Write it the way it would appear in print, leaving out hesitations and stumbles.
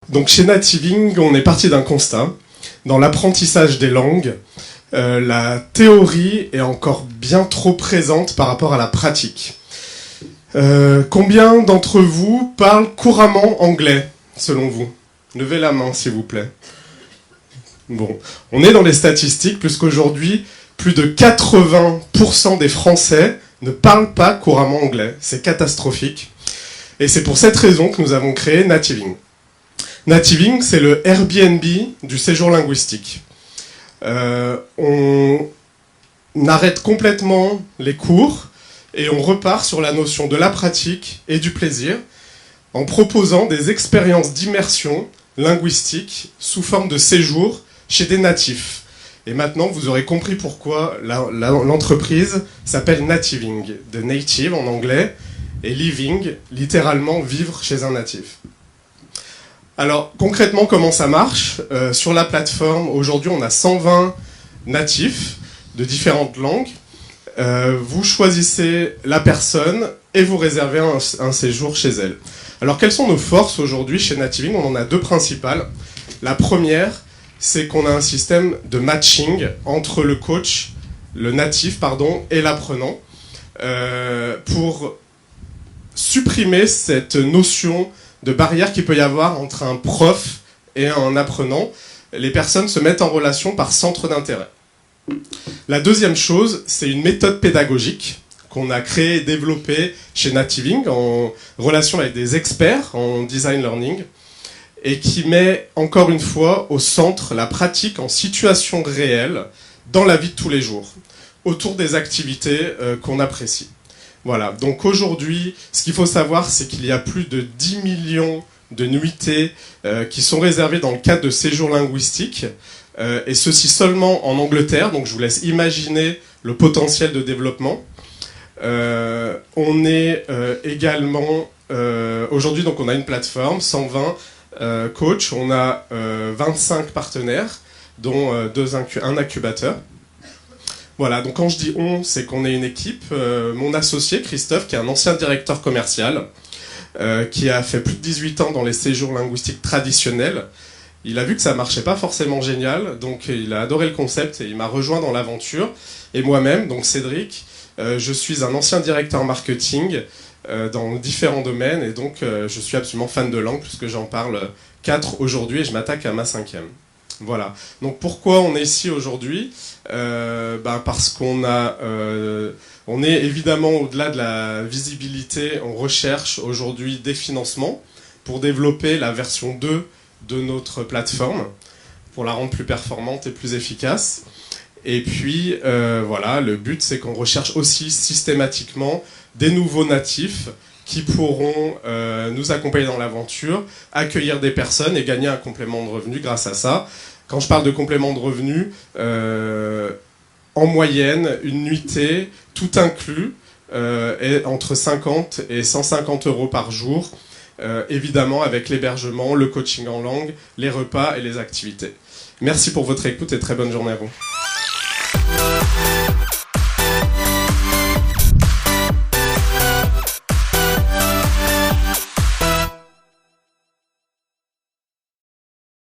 Donc chez Nativing, on est parti d'un constat. Dans l'apprentissage des langues, la théorie est encore bien trop présente par rapport à la pratique. Combien d'entre vous parlent couramment anglais, selon vous? Levez la main, s'il vous plaît. Bon, on est dans les statistiques, puisqu'aujourd'hui, plus de 80% des Français ne parlent pas couramment anglais. C'est catastrophique. Et c'est pour cette raison que nous avons créé Nativing. Nativing, c'est le Airbnb du séjour linguistique. On arrête complètement les cours et on repart sur la notion de la pratique et du plaisir en proposant des expériences d'immersion linguistique sous forme de séjour chez des natifs. Et maintenant, vous aurez compris pourquoi l'entreprise s'appelle Nativing, de native en anglais, et living, littéralement vivre chez un natif. Alors, concrètement, comment ça marche? Sur la plateforme, aujourd'hui, on a 120 natifs de différentes langues. Vous choisissez la personne et vous réservez un séjour chez elle. Alors, quelles sont nos forces aujourd'hui chez Nativing? On en a deux principales. La première, c'est qu'on a un système de matching entre le coach, le natif, pardon, et l'apprenant, pour supprimer cette notion de barrière qu'il peut y avoir entre un prof et un apprenant. Les personnes se mettent en relation par centre d'intérêt. La deuxième chose, c'est une méthode pédagogique qu'on a créée et développée chez Nativing en relation avec des experts en design learning et qui met encore une fois au centre la pratique en situation réelle dans la vie de tous les jours, autour des activités qu'on apprécie. Voilà, donc aujourd'hui, ce qu'il faut savoir, c'est qu'il y a plus de 10 millions de nuitées qui sont réservées dans le cadre de séjours linguistiques, et ceci seulement en Angleterre, donc je vous laisse imaginer le potentiel de développement. On est également, aujourd'hui, donc on a une plateforme, 120 coachs, on a 25 partenaires, dont un incubateur. Voilà, donc quand je dis on, c'est qu'on est une équipe. Mon associé, Christophe, qui est un ancien directeur commercial, qui a fait plus de 18 ans dans les séjours linguistiques traditionnels, il a vu que ça marchait pas forcément génial, donc il a adoré le concept et il m'a rejoint dans l'aventure. Et moi-même, donc Cédric, je suis un ancien directeur marketing dans différents domaines, et donc je suis absolument fan de langue, puisque j'en parle 4 aujourd'hui et je m'attaque à ma 5e. Voilà. Donc pourquoi on est ici aujourd'hui? Parce qu'on on est évidemment au-delà de la visibilité, on recherche aujourd'hui des financements pour développer la version 2 de notre plateforme, pour la rendre plus performante et plus efficace. Et puis voilà, le but c'est qu'on recherche aussi systématiquement des nouveaux natifs qui pourront nous accompagner dans l'aventure, accueillir des personnes et gagner un complément de revenu grâce à ça. Quand je parle de complément de revenu, en moyenne, une nuitée, tout inclus, est entre 50 et 150 euros par jour, évidemment avec l'hébergement, le coaching en langue, les repas et les activités. Merci pour votre écoute et très bonne journée à vous.